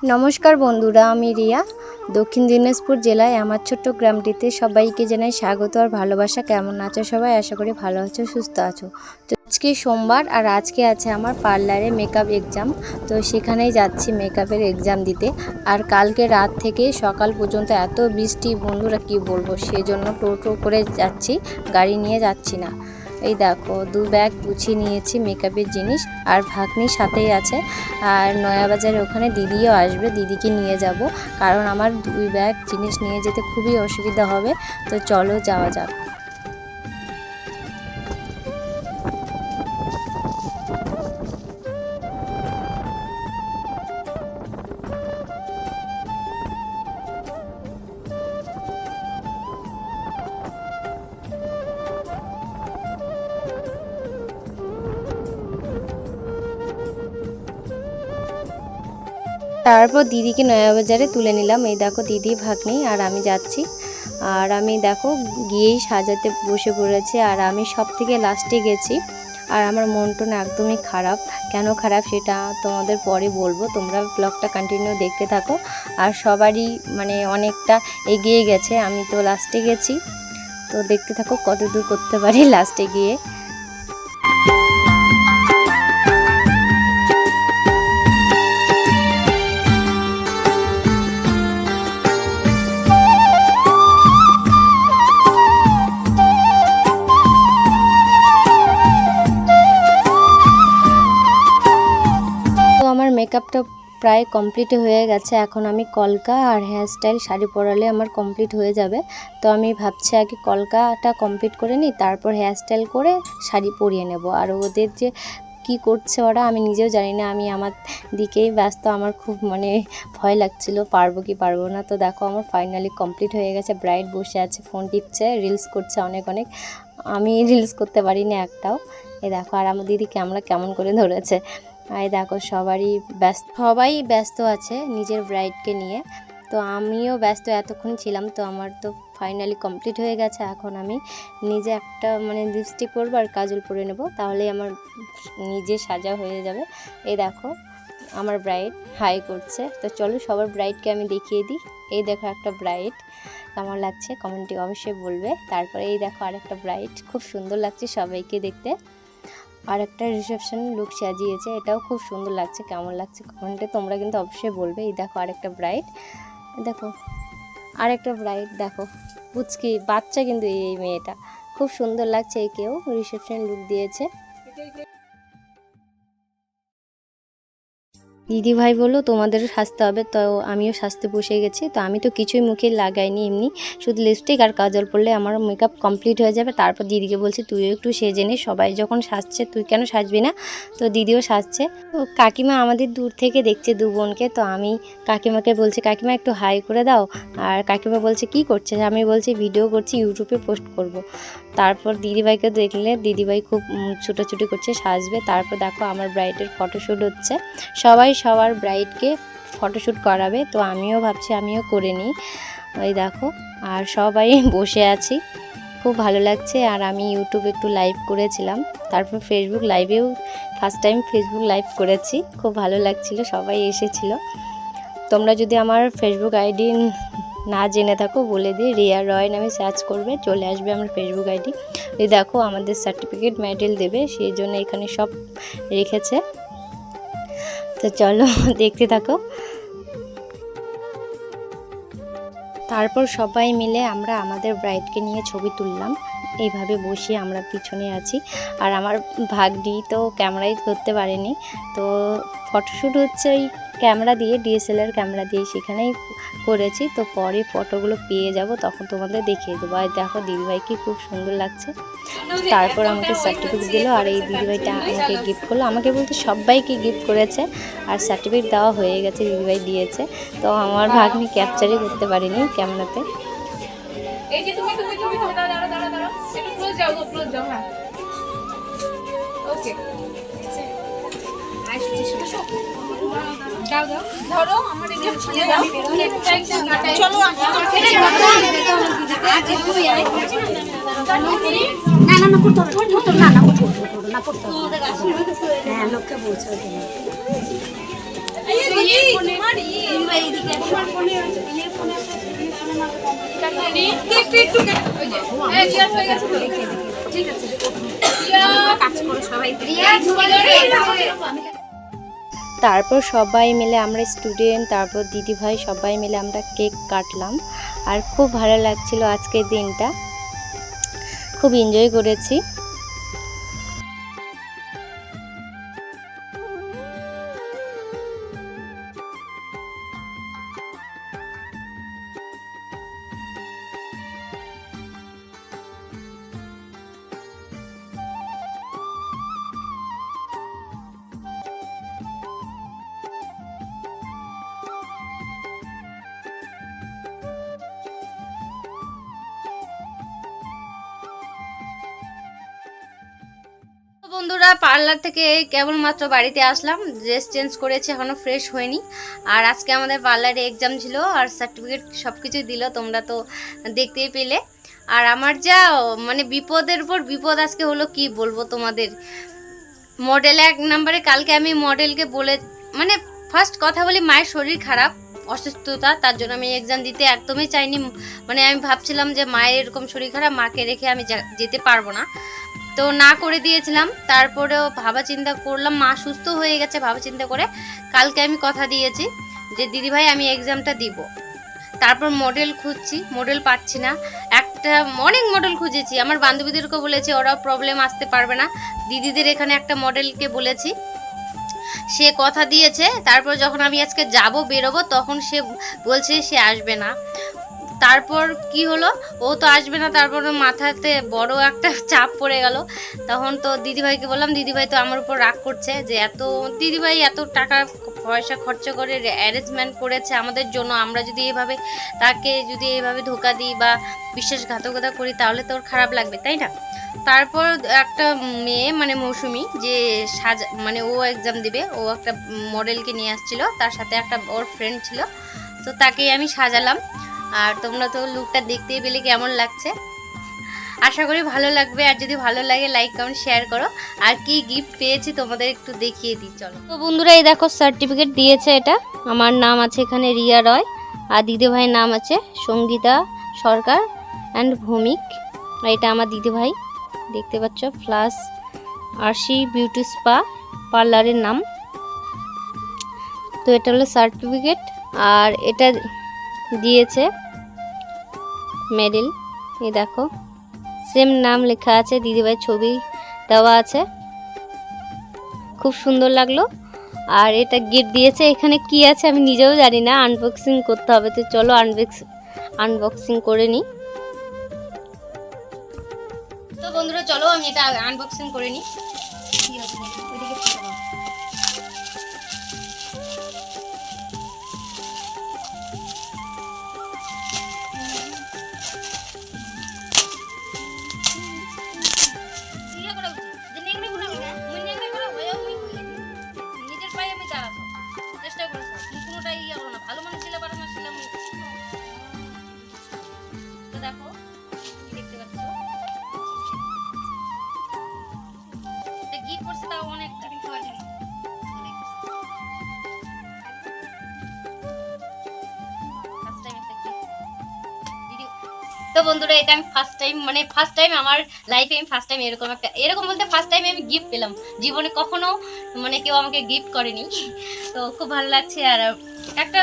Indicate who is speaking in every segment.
Speaker 1: নমস্কার বন্ধুরা, আমি রিয়া। দক্ষিণ দিনাজপুর জেলায় আমার ছোট্ট গ্রামটিতে সবাইকে জানাই স্বাগত আর ভালোবাসা। কেমন আছো সবাই? আশা করি ভালো আছো, সুস্থ আছো। তো আজকে সোমবার আর আজকে আছে আমার পার্লারে মেকআপ এক্সাম। তো সেখানেই যাচ্ছি মেকআপের এক্সাম দিতে। আর কালকে রাত থেকে সকাল পর্যন্ত এত বৃষ্টি, বন্ধুরা কি বলবো, সেজন্য টোটো করে যাচ্ছি, গাড়ি নিয়ে যাচ্ছি না। এই দেখো 2 ব্যাগ গুছিয়ে নিয়েছি মেকআপের জিনিস, আর ভাগ্নির সাথেই আছে। আর নয়াবাজারে ওখানে দিদিও আসবে, দিদিকে নিয়ে যাব, কারণ আমার 2 ব্যাগ জিনিস নিয়ে যেতে খুবই অসুবিধা হবে। তো চলো যাওয়া যাক। তারপর দিদিকে নয়াবাজারে তুলে নিলাম। এই দেখো দিদি, ভাগ্নি আর আমি যাচ্ছি। আর আমি দেখো গিয়েই সাজাতে বসে পড়েছে, আর আমি সব থেকে লাস্টে গেছি। আর আমার মনটা না একদমই খারাপ। কেন খারাপ সেটা তোমাদের পরে বলবো, তোমরা ব্লগটা কন্টিনিউ দেখতে থাকো। আর সবারই মানে অনেকটা এগিয়ে গেছে, আমি তো লাস্টে গেছি। তো দেখতে থাকো কত দূর করতে পারি লাস্টে গিয়ে। আমার মেকআপটা প্রায় কমপ্লিট হয়ে গেছে। এখন আমি কলকা আর হেয়ার স্টাইল শাড়ি পরালে আমার কমপ্লিট হয়ে যাবে। তো আমি ভাবছি আগে কলকাটা কমপ্লিট করে নিই, তারপর হেয়ার স্টাইল করে শাড়ি পরিয়ে নেব। আর ওদের যে কি করছে ওরা আমি নিজেও জানি না, আমি আমার দিকেই ব্যস্ত। আমার খুব মানে ভয় লাগছিল পারবো কি পারবো না। তো দেখো আমার ফাইনালি কমপ্লিট হয়ে গেছে। ব্রাইড বসে আছে, ফোন টিপছে, রিলস করছে অনেক। আমি রিলস করতে পারিনি একটাও। এই দেখো, আর আমার দিদি ক্যামেরা কেমন করে ধরেছে। এই দেখো সবাই ব্যস্ত আছে নিজের ব্রাইডকে নিয়ে। তো আমিও ব্যস্ত এতক্ষণ ছিলাম। তো আমার তো ফাইনালি কমপ্লিট হয়ে গেছে। এখন আমি নিজে একটা মানে লিপস্টিক পরবো আর কাজল পরে নেব, তাহলেই আমার নিজে সাজা হয়ে যাবে। এই দেখো আমার ব্রাইড হাই করছে। তো চলো সবার ব্রাইডকে আমি দেখিয়ে দিই। এই দেখো একটা ব্রাইড, কেমন লাগছে কমেন্টে অবশ্যই বলবে। তারপরে এই দেখো আরেকটা ব্রাইড, খুব সুন্দর লাগছে সবাইকে দেখতে। আর একটা রিসেপশন লুক সাজিয়েছে, এটাও খুব সুন্দর লাগছে। কেমন লাগছে কমেন্টে তোমরা কিন্তু অবশ্যই বলবে। এই দেখো আরেকটা ব্রাইড, দেখো আরেকটা ব্রাইড, দেখো পুচকি বাচ্চা, কিন্তু এই মেয়েটা খুব সুন্দর লাগছে। একেও রিসেপশন লুক দিয়েছে। দিদি ভাই বললো তোমাদেরও সাজতে হবে, তো আমিও সাজতে বসে গেছি। তো আমি তো কিছুই মুখে লাগাইনি, এমনি শুধু লিপস্টিক আর কাজল পরলে আমার মেকআপ কমপ্লিট হয়ে যাবে। তারপর দিদিকে বলছি তুইও একটু সেজে নে, সবাই যখন সাজছে তুই কেন সাজবি না। তো দিদিও সাজছে। তো কাকিমা আমাদের দূর থেকে দেখছে 2 বোনকে। তো আমি কাকিমাকে বলছি কাকিমা একটু হাই করে দাও। আর কাকিমা বলছে কি করছে, আমি বলছি ভিডিও করছি, ইউটিউবে পোস্ট করব। তারপর দিদিভাইকে দেখলে দিদিভাই খুব ছুটোছুটি করছে, সাজবে। তারপর দেখো আমার ব্রাইডের ফটোশ্যুট হচ্ছে, সবাই সবার ব্রাইডকে ফটোশ্যুট করাবে। তো আমিও ভাবছি আমিও করে নিই। ওই দেখো, আর সবাই বসে আছি, খুব ভালো লাগছে। আর আমি ইউটিউবে একটু লাইভ করেছিলাম, তারপর ফেসবুক লাইভেও ফার্স্ট টাইম ফেসবুক লাইভ করেছি, খুব ভালো লাগছিল, সবাই এসেছিল। তোমরা যদি আমার ফেসবুক আইডি না জেনে থাকো বলে দিই, রিয়া রয় নামে সার্চ করবে, চলে আসবে আমার ফেসবুক আইডি। এই দেখো আমাদের সার্টিফিকেট মেডেল দেবে, সেই জন্য এখানে সব রেখেছে। তো চলো দেখতে থাকো। তারপর সবাই মিলে আমরা আমাদের ব্রাইডকে নিয়ে ছবি তুললাম। এইভাবে বসিয়ে আমরা পিছনে আছি। আর আমার ভাগ্নি তো ক্যামেরাই ধরতে পারেনি, তো ফটোশ্যুট হচ্ছে ওই ক্যামেরা দিয়ে, ডিএসএলআর ক্যামেরা দিয়ে সেখানেই করেছি। তো পরে ফটোগুলো পেয়ে যাব, তখন তোমাদের দেখিয়ে দেবো। আর দেখো দিদিভাইকে খুব সুন্দর লাগছে। তারপর আমাকে সার্টিফিকেট দিল, আর এই দিদিভাইটা আমাকে গিফট করলো। আমাকে বলতে সবাইকে গিফট করেছে, আর সার্টিফিকেট দেওয়া হয়ে গেছে, দিদিভাই দিয়েছে। তো আমার ভাগ্নি ক্যাপচারই করতে পারিনি ক্যামেরাতে। এই যে তুমি দাঁড়াও একটু ক্লোজ যাও হ্যাঁ ওকে দাও ধরো আমার এই ছিড়ে দাও চলো না করতে না করতে হ্যাঁ লোককে বলছো তারপর সবাই মিলে আমরা স্টুডেন্ট, তারপর দিদিভাই সবাই মিলে আমরা কেক কাটলাম। আর খুব ভালো লাগছিল আজকের দিনটা, খুব এনজয় করেছি।
Speaker 2: বন্ধুরা, পার্লার থেকে কেবলমাত্র বাড়িতে আসলাম, ড্রেস চেঞ্জ করেছি, এখনও ফ্রেশ হয়নি। আর আজকে আমাদের পার্লারে এক্সাম ছিল আর সার্টিফিকেট সব কিছুই দিল, তোমরা তো দেখতেই পেলে। আর আমার যা মানে বিপদের উপর বিপদ আজকে হলো, কি বলবো তোমাদের। মডেল 1 নম্বরে কালকে আমি মডেলকে বলে, মানে ফার্স্ট কথা বলি, মায়ের শরীর খারাপ, অসুস্থতা, তার জন্য আমি এক্সাম দিতে একদমই চাইনি। মানে আমি ভাবছিলাম যে মায়ের এরকম শরীর খারাপ, মাকে রেখে আমি যেতে পারবো না, তো না করে দিয়েছিলাম। তারপরেও ভাবা চিন্তা করলাম, মা সুস্থ হয়ে গেছে, ভাবা চিন্তা করে কালকে আমি কথা দিয়েছি যে দিদিভাই আমি এক্সামটা দিব। তারপর মডেল খুঁজছি, মডেল পাচ্ছি না। অনেক মডেল খুঁজেছি, আমার বান্ধবীদেরকেও বলেছি, ওরাও প্রবলেম আসতে পারবে না। দিদিদের এখানে একটা মডেলকে বলেছি, সে কথা দিয়েছে। তারপর যখন আমি আজকে যাব বেরোবো, তখন সে বলছে সে আসবে না। তারপর কি হলো, ও তো আসবে না, তারপর মাথাতে বড় একটা চাপ পড়ে গেল। তখন তো দিদিভাইকে বললাম, দিদিভাই তো আমার উপর রাগ করছে যে দিদিভাই এত টাকা পয়সা খরচা করে অ্যারেঞ্জমেন্ট করেছে আমাদের জন্য, আমরা যদি তাকে এইভাবে ধোকা দিই বা বিশ্বাসঘাতকতা করি, তাহলে তো ওর খারাপ লাগবে, তাই না? তারপর একটা মেয়ে, মানে মৌসুমি, যে মানে ও এক্সাম দিবে, ও একটা মডেলকে নিয়ে আসছিল, তার সাথে একটা ওর ফ্রেন্ড ছিল, তো তাকেই আমি সাজালাম। আর তোমরা তো লুকটা দেখতেই পেলে কেমন লাগছে, আশা করি ভালো লাগবে। আর যদি ভালো লাগে লাইক কমেন্ট শেয়ার করো। আর কি গিফট পেয়েছি তোমাদের একটু দেখিয়ে দিই, চলো। তো বন্ধুরা, এই দেখো সার্টিফিকেট দিয়েছে, এটা আমার নাম আছে এখানে রিয়া রয়, আর দিদিভাইয়ের নাম আছে সঙ্গীতা সরকার অ্যান্ড ভৌমিক। আর এটা আমার দিদিভাই, দেখতে পাচ্ছ, প্লাস আরশি বিউটি স্পা পার্লারের নাম। তো এটা হলো সার্টিফিকেট, আর এটা দিয়েছে মেডেল, এই দেখো সেম নাম লেখা আছে, দিদিভাই ছবি দেওয়া আছে, খুব সুন্দর লাগলো। আর এটা গিফট দিয়েছে, এখানে কি আছে আমি নিজেও জানি না, আনবক্সিং করতে হবে। তো চলো আনবক্সিং করে নিই। তো বন্ধুরা চলো আমি এটা আনবক্সিং করে নিই। ভালো মানে ছিল পারে না ছিলাম, তো দেখো দেখতে পাচ্ছ এটা গিফট করছে, তাও অনেক টাকা খাওয়ার জন্য। তো বন্ধুরা, এটা আমি ফার্স্ট টাইম আমার লাইফে আমি ফার্স্ট টাইম এরকম বলতে ফার্স্ট টাইম আমি গিফট পেলাম। জীবনে কখনো মানে কেউ আমাকে গিফট করেনি, তো খুব ভালো লাগছে। আর একটা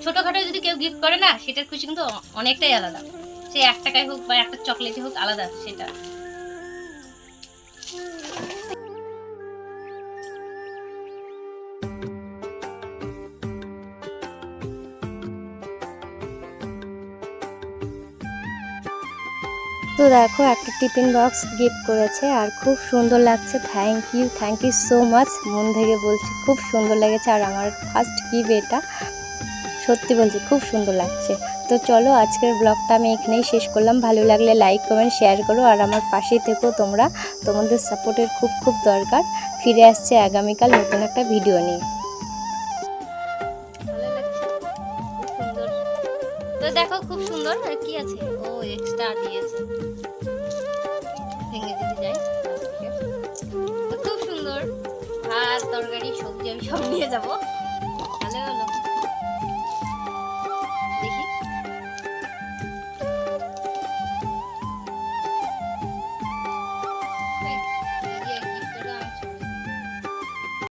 Speaker 2: ছোটোখাটো যদি কেউ গিফট করে না, সেটার খুশি কিন্তু অনেকটাই আলাদা, সে 1 টাকায় হোক বা একটা চকলেটই হোক, আলাদা সেটা।
Speaker 1: তো দেখো একটা টিফিন বক্স গিফট করেছে, আর খুব সুন্দর লাগছে। থ্যাংক ইউ সো মাচ, মন থেকে বলছি, খুব সুন্দর লেগেছে। আর আমার ফার্স্ট গিফট এটা, সত্যি বলছি খুব সুন্দর লাগছে। তো চলো আজকের ব্লগটা আমি এখানেই শেষ করলাম। ভালো লাগলে লাইক কমেন্ট শেয়ার করো, আর আমার পাশেই থেকো তোমরা, তোমাদের সাপোর্টের খুব দরকার। ফিরে আসছে আগামীকাল নতুন একটা ভিডিও নিয়ে।
Speaker 2: তো দেখো খুব সুন্দর। আর কি আছে, ও এক্সট্রা দিয়েছে, ভেঙে যদি যাই। খুব সুন্দর, ভাত তরকারি সবজি আমি সব নিয়ে যাবো।